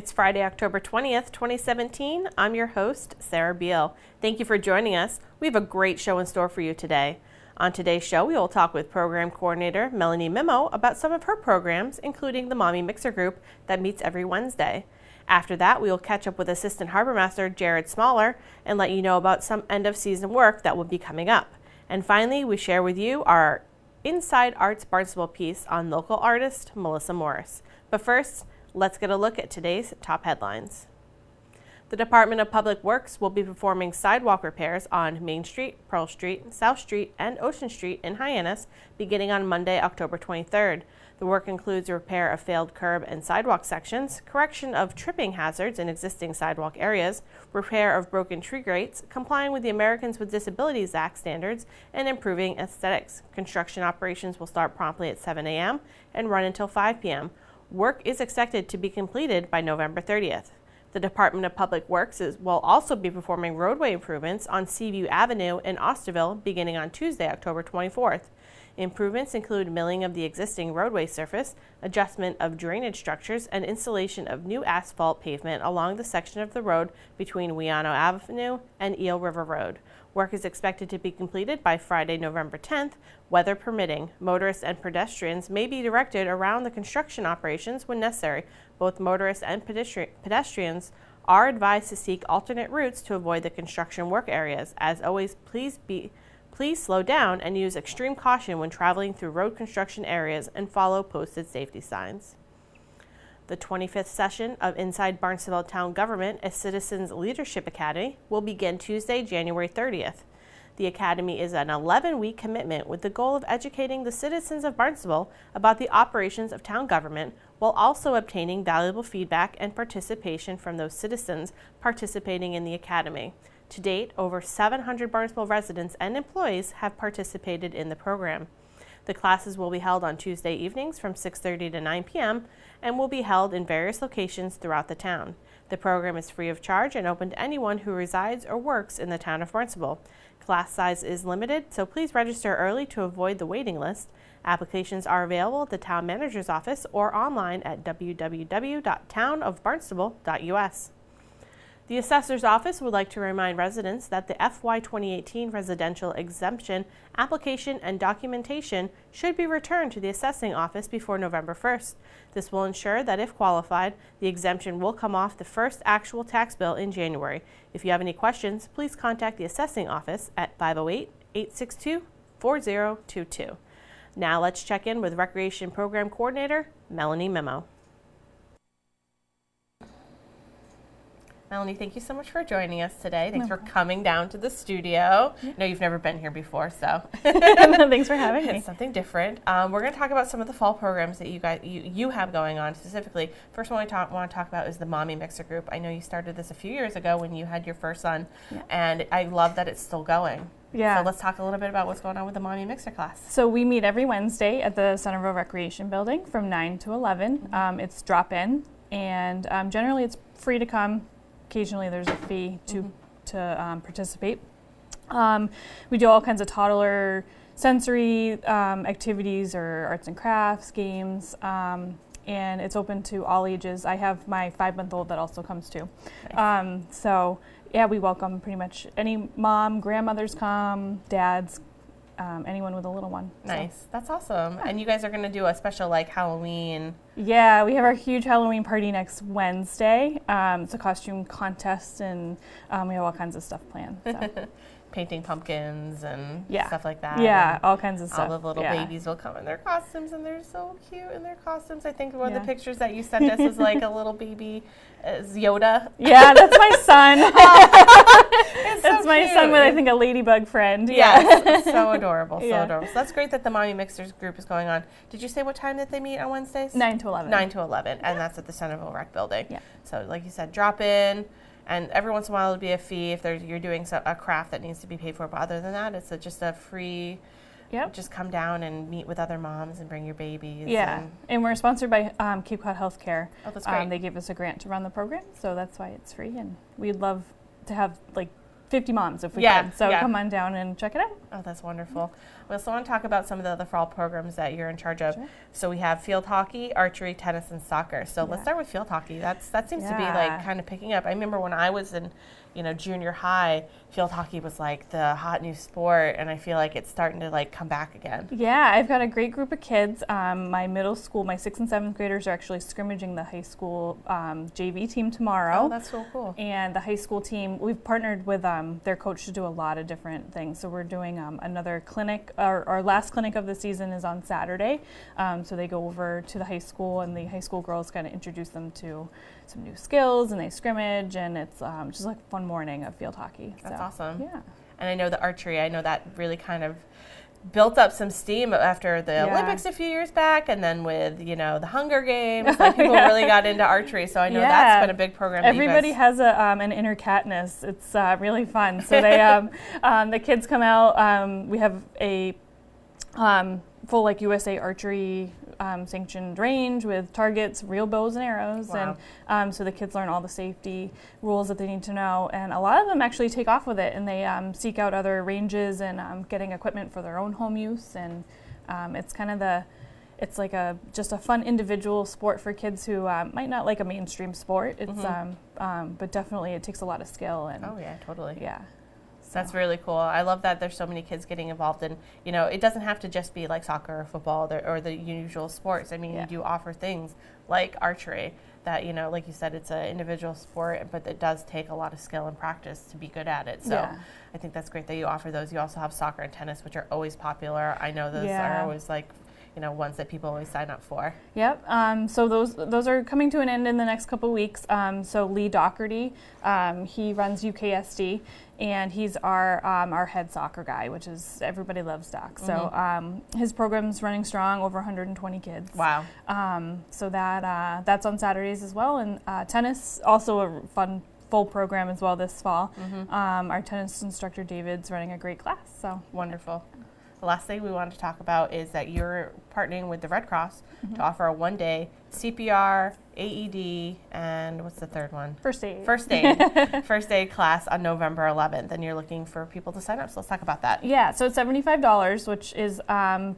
It's Friday, October 20th, 2017. I'm your host, Sarah Beal. Thank you for joining us. We have a great show in store for you today. On today's show, we will talk with Program Coordinator Melanie Mimo about some of her programs, including the Mommy Mixer Group that meets every Wednesday. After that, we will catch up with Assistant Harbormaster Jared Smaller and let you know about some end-of-season work that will be coming up. And finally, we share with you our Inside Arts Barnstable piece on local artist Melissa Morris. But first, let's get a look at today's top headlines. The Department of Public Works will be performing sidewalk repairs on Main Street, Pearl Street, South Street, and Ocean Street in Hyannis beginning on Monday, October 23rd. The work includes a repair of failed curb and sidewalk sections, correction of tripping hazards in existing sidewalk areas, repair of broken tree grates, complying with the Americans with Disabilities Act standards, and improving aesthetics. Construction operations will start promptly at 7 a.m. and run until 5 p.m. Work is expected to be completed by November 30th. The Department of Public Works will also be performing roadway improvements on Seaview Avenue in Osterville beginning on Tuesday, October 24th. Improvements include milling of the existing roadway surface, adjustment of drainage structures, and installation of new asphalt pavement along the section of the road between Weano Avenue and Eel River Road. Work is expected to be completed by Friday, November 10th, weather permitting. Motorists and pedestrians may be directed around the construction operations when necessary. Both motorists and pedestrians are advised to seek alternate routes to avoid the construction work areas. As always, please slow down and use extreme caution when traveling through road construction areas and follow posted safety signs. The 25th session of Inside Barnstable Town Government, a Citizens Leadership Academy, will begin Tuesday, January 30th. The Academy is an 11-week commitment with the goal of educating the citizens of Barnstable about the operations of town government while also obtaining valuable feedback and participation from those citizens participating in the Academy. To date, over 700 Barnstable residents and employees have participated in the program. The classes will be held on Tuesday evenings from 6:30 to 9 p.m. and will be held in various locations throughout the town. The program is free of charge and open to anyone who resides or works in the town of Barnstable. Class size is limited, so please register early to avoid the waiting list. Applications are available at the town manager's office or online at www.townofbarnstable.us. The Assessor's Office would like to remind residents that the FY 2018 residential exemption application and documentation should be returned to the Assessing Office before November 1st. This will ensure that if qualified, the exemption will come off the first actual tax bill in January. If you have any questions, please contact the Assessing Office at 508-862-4022. Now let's check in with Recreation Program Coordinator Melanie Mimo. Melanie, thank you so much for joining us today. Thanks for coming down to the studio. I know you've never been here before, so thanks for having me. It's something different. We're going to talk about some of the fall programs that you have going on specifically. First one I want to talk about is the Mommy Mixer Group. I know you started this a few years ago when you had your first son, and I love that it's still going. Yeah. So let's talk a little bit about what's going on with the Mommy Mixer class. So we meet every Wednesday at the Centerville Recreation Building from 9 to 11. It's drop-in, and generally it's free to come. Occasionally there's a fee to participate. We do all kinds of toddler sensory activities or arts and crafts, games, and it's open to all ages. I have my 5-month-old that also comes too. Nice. So yeah, we welcome pretty much any mom, grandmothers come, dads, anyone with a little one. Nice. So. That's awesome. Yeah. And you guys are going to do a special like Halloween. Yeah, we have our huge Halloween party next Wednesday. It's a costume contest, and we have all kinds of stuff planned. So. Painting pumpkins and stuff like that. Yeah, all kines of stuff. All the little babies will come in their costumes, and they're so cute in their costumes. I think one of the pictures that you sent us is like a little baby Yoda. Yeah, that's my son. That's my cute. son with, I think, a ladybug friend. Yes, so adorable, so adorable. So that's great that the Mommy Mixers group is going on. Did you say what time that they meet on Wednesdays? 9 to 11. 9 to 11, and that's at the Centerville Rec Building. Yeah. So like you said, drop in. And every once in a while, it'll be a fee if you're doing a craft that needs to be paid for. But other than that, it's just a free. Just come down and meet with other moms and bring your babies. Yeah, and we're sponsored by Cape Cod Healthcare. Oh, that's great. They gave us a grant to run the program, so that's why it's free. And we'd love to have like 50 moms if we Yeah, could. So yeah. come on down and check it out. Oh, that's wonderful. We also want to talk about some of the other fall programs that you're in charge of. Sure. So we have field hockey, archery, tennis, and soccer. So let's start with field hockey. That seems to be like kind of picking up. I remember when I was in, junior high, field hockey was like the hot new sport, and I feel like it's starting to like come back again. Yeah, I've got a great group of kids. My middle school, my 6th and 7th graders are actually scrimmaging the high school JV team tomorrow. Oh, that's so cool. And the high school team, we've partnered with their coach to do a lot of different things. So we're doing another clinic. Our last clinic of the season is on Saturday. So they go over to the high school, and the high school girls kind of introduce them to some new skills, and they scrimmage, and it's just like a fun morning of field hockey. That's awesome. Yeah. And I know the archery, I know that really kind of built up some steam after the Olympics a few years back, and then with, the Hunger Games, like people really got into archery. So I know that's been a big program. Everybody has an inner Katniss. It's really fun. So they, the kids come out. We have a full USA archery sanctioned range with targets, real bows and arrows. Wow. And so the kids learn all the safety rules that they need to know. And a lot of them actually take off with it, and they seek out other ranges and getting equipment for their own home use. And it's kind of it's like just a fun individual sport for kids who might not like a mainstream sport. It's but definitely it takes a lot of skill. And oh yeah, totally. Yeah. That's really cool. I love that there's so many kids getting involved in, it doesn't have to just be like soccer or football or the usual sports. I mean, you do offer things like archery that, like you said, it's an individual sport, but it does take a lot of skill and practice to be good at it. So I think that's great that you offer those. You also have soccer and tennis, which are always popular. I know those are always like, ones that people always sign up for. Yep. So those are coming to an end in the next couple of weeks. So Lee Doherty, he runs UKSD, and he's our head soccer guy, which is everybody loves Doc. So his program's running strong, over 120 kids. Wow. So that's on Saturdays as well, and tennis also a fun full program as well this fall. Our tennis instructor David's running a great class. So wonderful. The last thing we wanted to talk about is that you're partnering with the Red Cross to offer a one-day CPR, AED, and what's the third one? First aid. First aid class on November 11th, and you're looking for people to sign up. So let's talk about that. Yeah, so it's $75, which is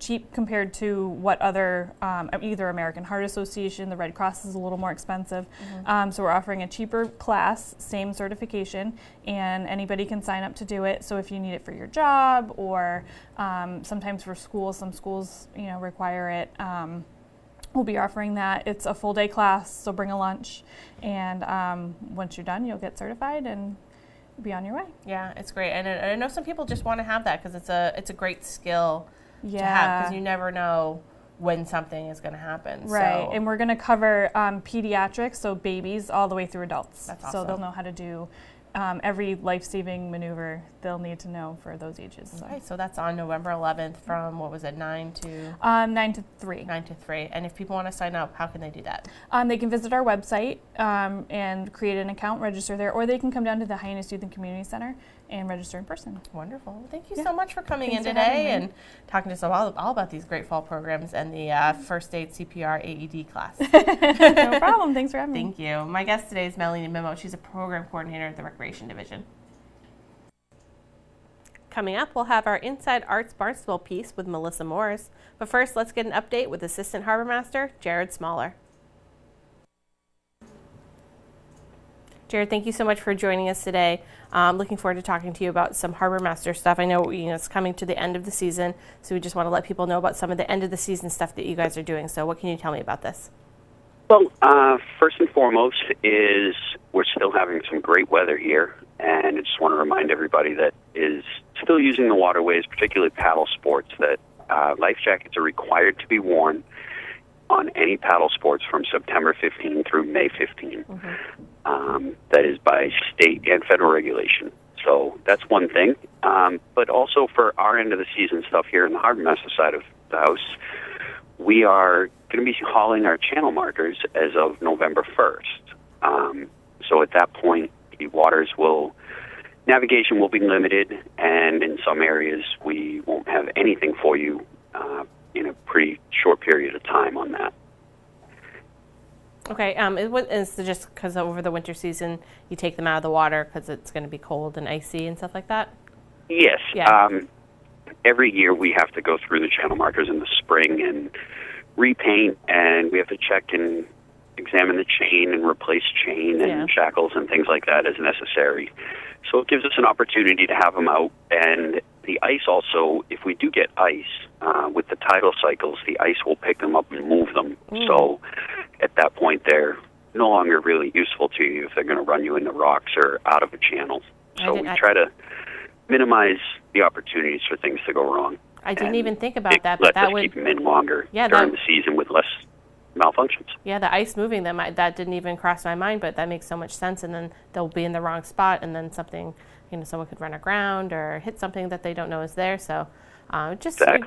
cheap compared to what other, either American Heart Association, the Red Cross is a little more expensive. So we're offering a cheaper class, same certification, and anybody can sign up to do it. So if you need it for your job, or sometimes for schools, some schools require it. We'll be offering that. It's a full day class, so bring a lunch, and once you're done, you'll get certified and be on your way. Yeah, it's great, and I know some people just want to have that because it's a great skill to have, because you never know when something is going to happen. Right, so. and we're going to cover pediatrics, so babies, all the way through adults. That's awesome. So they'll know how to do every life-saving maneuver they'll need to know for those ages. So. Okay, so that's on November 11th from, what was it, 9 to? 9 to 3. 9 to 3. And if people want to sign up, how can they do that? They can visit our website and create an account, register there, or they can come down to the Hyannis Youth and Community Center and register in person. Wonderful. Well, thank you so much for coming Thanks in today and talking to us all about these great fall programs and the First Aid CPR AED class. No problem. Thanks for having me. Thank you. My guest today is Melanie Mimo. She's a program coordinator at the Recreation Division. Coming up, we'll have our Inside Arts Barnstable piece with Melissa Morris. But first, let's get an update with Assistant Harbormaster Jared Smaller. Jared, thank you so much for joining us today. Looking forward to talking to you about some Harbormaster stuff. I know, it's coming to the end of the season, so we just want to let people know about some of the end of the season stuff that you guys are doing. So what can you tell me about this? Well, first and foremost is we're still having some great weather here, and I just want to remind everybody that is still using the waterways, particularly paddle sports, that life jackets are required to be worn on any paddle sports from September 15 through May 15. That is by state and federal regulation. So that's one thing. But also for our end of the season stuff here in the Harbormaster side of the house, we are going to be hauling our channel markers as of November 1st. So at that point, the navigation will be limited, and in some areas we won't have anything for you in a pretty short period of time on that. Okay, is it just because over the winter season you take them out of the water because it's going to be cold and icy and stuff like that? Yes. Yeah. Every year we have to go through the channel markers in the spring and repaint, and we have to check and examine the chain and replace chain and shackles and things like that as necessary. So it gives us an opportunity to have them out. And the ice also, if we do get ice, with the tidal cycles, the ice will pick them up and move them. So at that point, they're no longer really useful to you if they're going to run you into rocks or out of a channel. So we try to minimize the opportunities for things to go wrong. I didn't even think about that, but but that would would keep them in longer during the season with less malfunctions. Yeah, the ice moving them, that didn't even cross my mind, but that makes so much sense. And then they'll be in the wrong spot, and then something, someone could run aground or hit something that they don't know is there. So it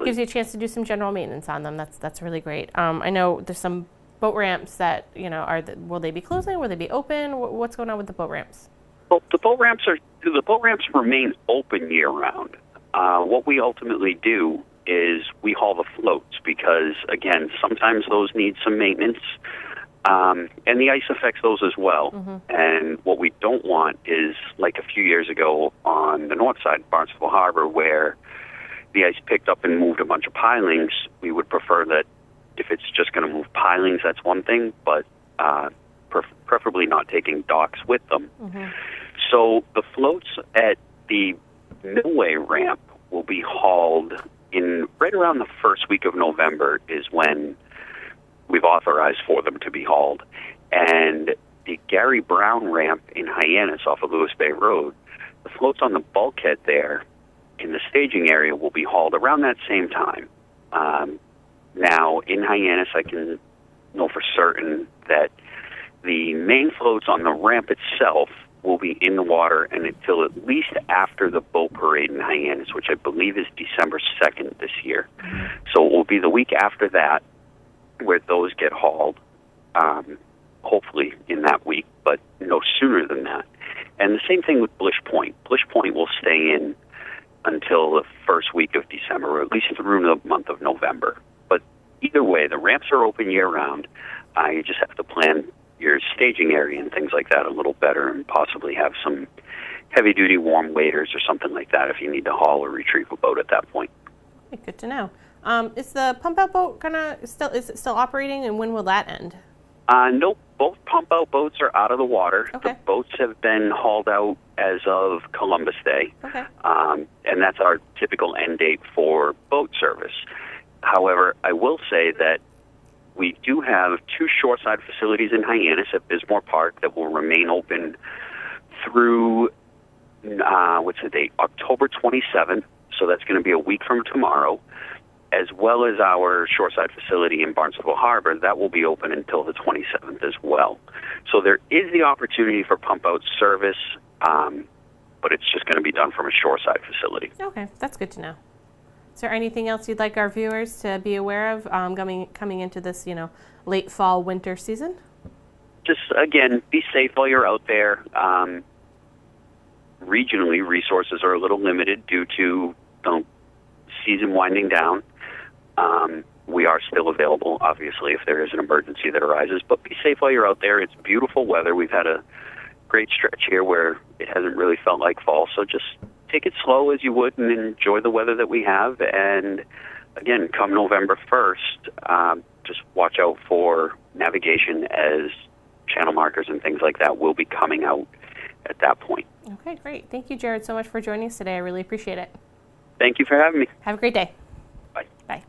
gives you a chance to do some general maintenance on them. That's really great. I know there's some boat ramps that will they be closing? Will they be open? What's going on with the boat ramps? Well, the boat ramps remain open year round. What we ultimately do is we haul the floats because, again, sometimes those need some maintenance, and the ice affects those as well. And what we don't want is, like a few years ago on the north side of Barnstable Harbor, where the ice picked up and moved a bunch of pilings. We would prefer that if it's just going to move pilings, that's one thing, but preferably not taking docks with them. So the floats at the Millway ramp will be hauled in right around the first week of November is when we've authorized for them to be hauled. And the Gary Brown ramp in Hyannis off of Lewis Bay Road, the floats on the bulkhead there in the staging area will be hauled around that same time. Now, in Hyannis, I can know for certain that the main floats on the ramp itself will be in the water and until at least after the boat parade in Hyannis, which I believe is December 2nd this year. So it will be the week after that where those get hauled, hopefully in that week, but no sooner than that. And the same thing with Blish Point. Blish Point will stay in until the first week of December, or at least through the month of November. But either way, the ramps are open year-round. You just have to plan your staging area and things like that a little better and possibly have some heavy-duty warm waders or something like that if you need to haul or retrieve a boat at that point. Okay, good to know. Is the pump-out boat is it still operating, and when will that end? Nope. Both pump-out boats are out of the water. Okay. The boats have been hauled out as of Columbus Day. Okay. And that's our typical end date for boat service. However, I will say that we do have two shoreside facilities in Hyannis at Bismore Park that will remain open through, what's the date? October 27th. So that's going to be a week from tomorrow, as well as our shoreside facility in Barnstable Harbor. That will be open until the 27th as well. So there is the opportunity for pump-out service, but it's just going to be done from a shoreside facility. Okay, that's good to know. Is there anything else you'd like our viewers to be aware of coming into this, late fall, winter season? Just, again, be safe while you're out there. Regionally, resources are a little limited due to the season winding down. We are still available, obviously, if there is an emergency that arises. But be safe while you're out there. It's beautiful weather. We've had a great stretch here where it hasn't really felt like fall. So just take it slow as you would and enjoy the weather that we have. And, again, come November 1st, just watch out for navigation as channel markers and things like that will be coming out at that point. Okay, great. Thank you, Jared, so much for joining us today. I really appreciate it. Thank you for having me. Have a great day. Bye. Bye.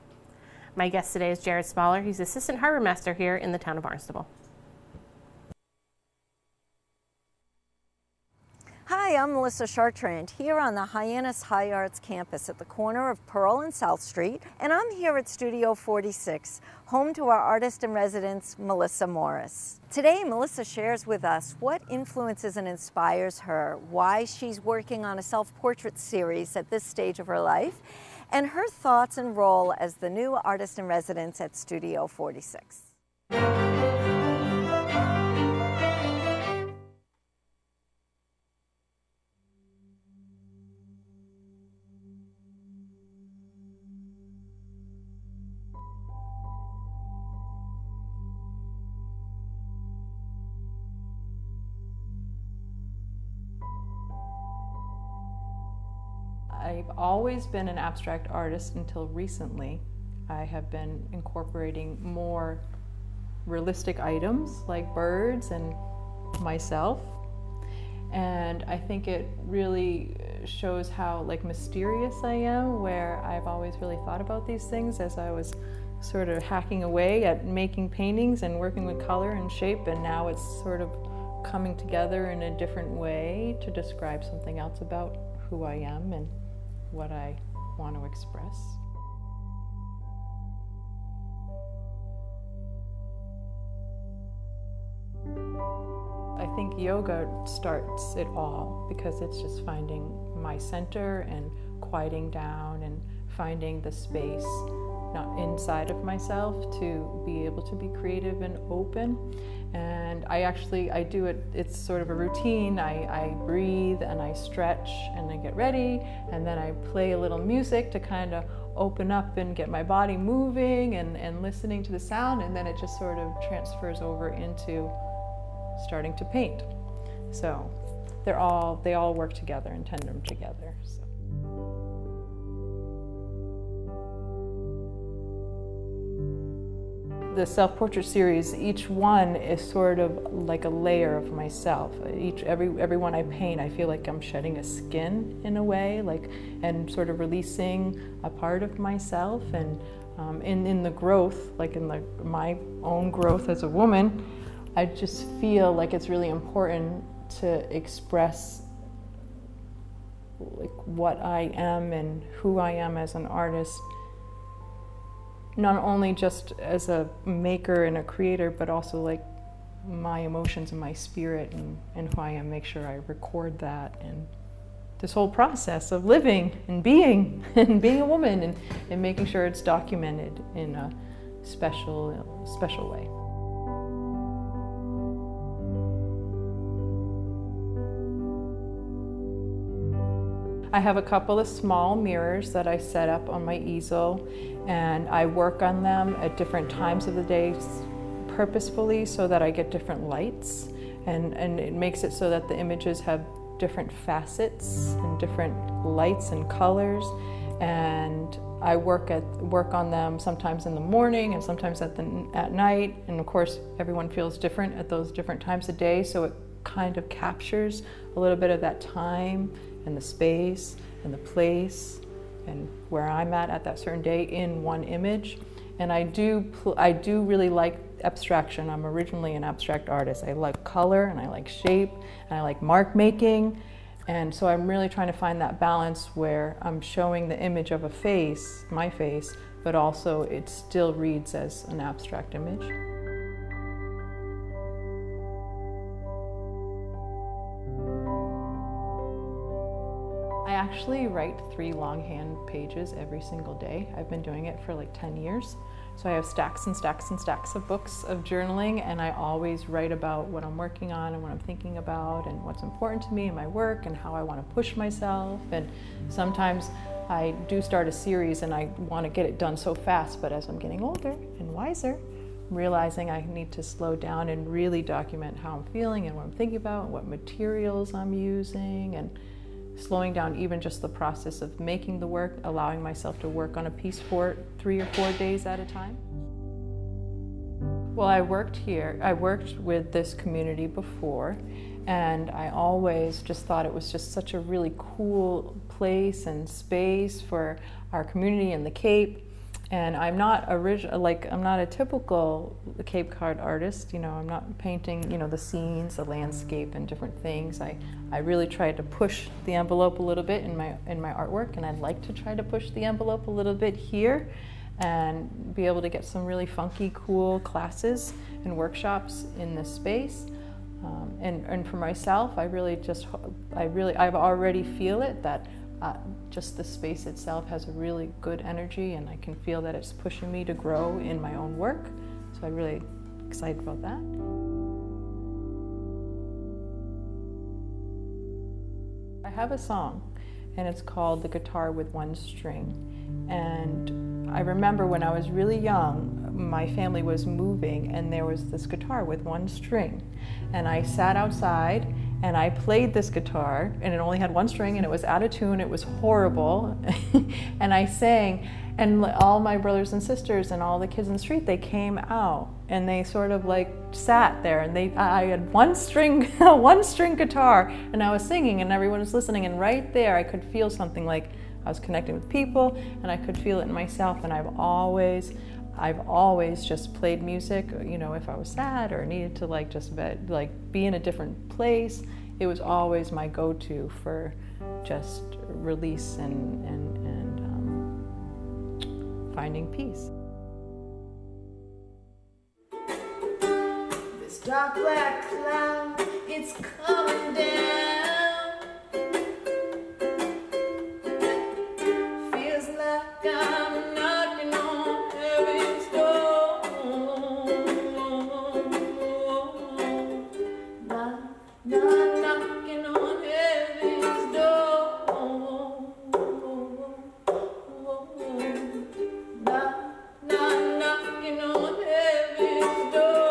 My guest today is Jared Smaller. He's Assistant Harbormaster here in the town of Barnstable. Hi, I'm Melissa Chartrand here on the Hyannis High Arts campus at the corner of Pearl and South Street, and I'm here at Studio 46, home to our artist in residence, Melissa Morris. Today, Melissa shares with us what influences and inspires her, why she's working on a self-portrait series at this stage of her life, and her thoughts and role as the new artist in residence at Studio 46. I've always been an abstract artist until recently. I have been incorporating more realistic items like birds and myself. And I think it really shows how like mysterious I am, where I've always really thought about these things as I was sort of hacking away at making paintings and working with color and shape, and now it's sort of coming together in a different way to describe something else about who I am and what I want to express. I think yoga starts it all because it's just finding my center and quieting down and finding the space not inside of myself to be able to be creative and open. And I do it, it's sort of a routine. I breathe and I stretch and I get ready, and then I play a little music to kind of open up and get my body moving and listening to the sound, and then it just sort of transfers over into starting to paint. So they all work together in tandem together. So. The self-portrait series, each one is sort of like a layer of myself. Every one I paint, I feel like I'm shedding a skin in a way, and sort of releasing a part of myself. And in the growth, like in my own growth as a woman, I just feel like it's really important to express like what I am and who I am as an artist, not only just as a maker and a creator, but also like my emotions and my spirit and who I am. Make sure I record that, and this whole process of living and being a woman, and making sure it's documented in a special way. I have a couple of small mirrors that I set up on my easel, and I work on them at different times of the day purposefully so that I get different lights, and it makes it so that the images have different facets and different lights and colors. And I work on them sometimes in the morning and sometimes at night, and of course everyone feels different at those different times of day, so it kind of captures a little bit of that time and the space and the place and where I'm at that certain day in one image. And I do really like abstraction. I'm originally an abstract artist. I like color and I like shape and I like mark making. And so I'm really trying to find that balance where I'm showing the image of a face, my face, but also it still reads as an abstract image. I actually write 3 longhand pages every single day. I've been doing it for like 10 years. So I have stacks and stacks and stacks of books of journaling, and I always write about what I'm working on and what I'm thinking about and what's important to me in my work and how I want to push myself. And sometimes I do start a series and I want to get it done so fast, but as I'm getting older and wiser, I'm realizing I need to slow down and really document how I'm feeling and what I'm thinking about and what materials I'm using, and slowing down even just the process of making the work, allowing myself to work on a piece for 3 or 4 days at a time. Well, I worked with this community before, and I always just thought it was just such a really cool place and space for our community in the Cape. And I'm not a typical Cape Cod artist, you know, I'm not painting, you know, the scenes, the landscape and different things. I really tried to push the envelope a little bit in my artwork, and I'd like to try to push the envelope a little bit here and be able to get some really funky, cool classes and workshops in this space. And for myself, I already feel it that just the space itself has a really good energy, and I can feel that it's pushing me to grow in my own work. So I'm really excited about that. I have a song, and it's called The Guitar with One String. And I remember when I was really young, my family was moving, and there was this guitar with one string. And I sat outside, and I played this guitar, and it only had one string, and it was out of tune. It was horrible. And I sang, and all my brothers and sisters and all the kids in the street, they came out, and they sort of like sat there, and I had one string guitar, and I was singing, and everyone was listening, and right there I could feel something, like I was connecting with people, and I could feel it in myself. And I've always just played music, you know, if I was sad or needed to like just be in a different place. It was always my go-to for just release and finding peace. This dark black cloud, it's coming down. Feels like I'm knocking on heaven's door. Not knocking on heaven's door. Not knocking on heaven's door.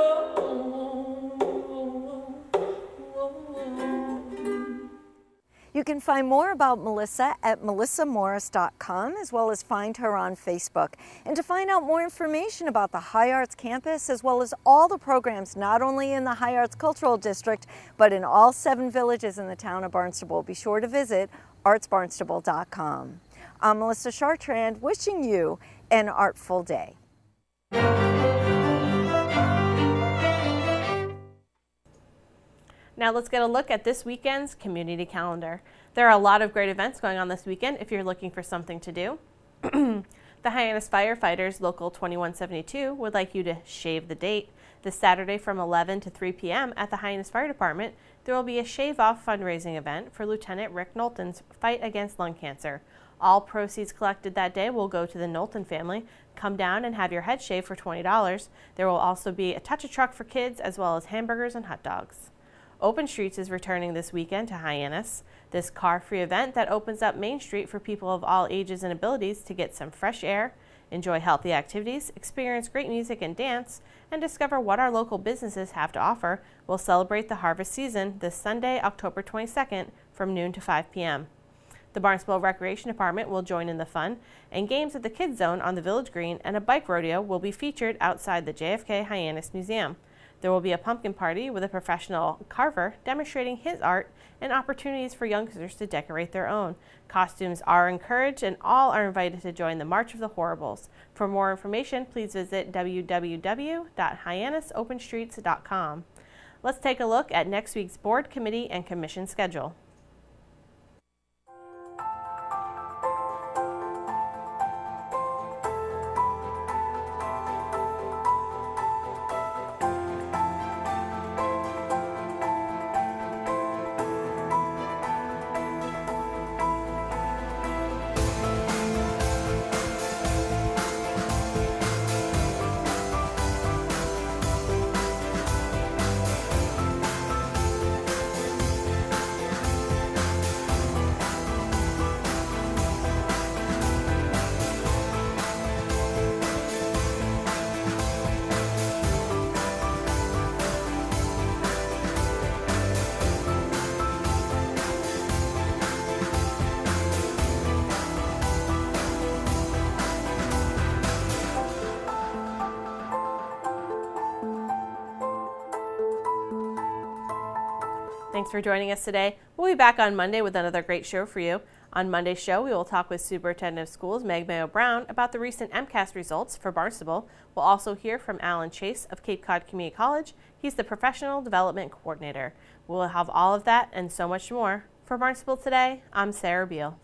You can find more about Melissa at melissamorris.com, as well as find her on Facebook. And to find out more information about the High Arts Campus, as well as all the programs not only in the High Arts Cultural District, but in all 7 villages in the town of Barnstable, be sure to visit artsbarnstable.com. I'm Melissa Chartrand, wishing you an artful day. Now let's get a look at this weekend's community calendar. There are a lot of great events going on this weekend if you're looking for something to do. The Hyannis Firefighters Local 2172 would like you to shave the date. This Saturday from 11 to 3 p.m. at the Hyannis Fire Department, there will be a Shave Off fundraising event for Lieutenant Rick Knowlton's fight against lung cancer. All proceeds collected that day will go to the Knowlton family. Come down and have your head shaved for $20. There will also be a touch-a-truck for kids, as well as hamburgers and hot dogs. Open Streets is returning this weekend to Hyannis. This car-free event that opens up Main Street for people of all ages and abilities to get some fresh air, enjoy healthy activities, experience great music and dance, and discover what our local businesses have to offer. Will celebrate the harvest season this Sunday, October 22nd from noon to 5 p.m. The Barnstable Recreation Department will join in the fun, and games at the Kids Zone on the Village Green and a bike rodeo will be featured outside the JFK Hyannis Museum. There will be a pumpkin party with a professional carver demonstrating his art and opportunities for youngsters to decorate their own. Costumes are encouraged, and all are invited to join the March of the Horribles. For more information, please visit www.hyannisopenstreets.com. Let's take a look at next week's board, committee, and commission schedule. Thanks for joining us today. We'll be back on Monday with another great show for you. On Monday's show, we will talk with Superintendent of Schools Meg Mayo Brown about the recent MCAS results for Barnstable. We'll also hear from Alan Chase of Cape Cod Community College. He's the Professional Development Coordinator. We'll have all of that and so much more. For Barnstable Today, I'm Sarah Beal.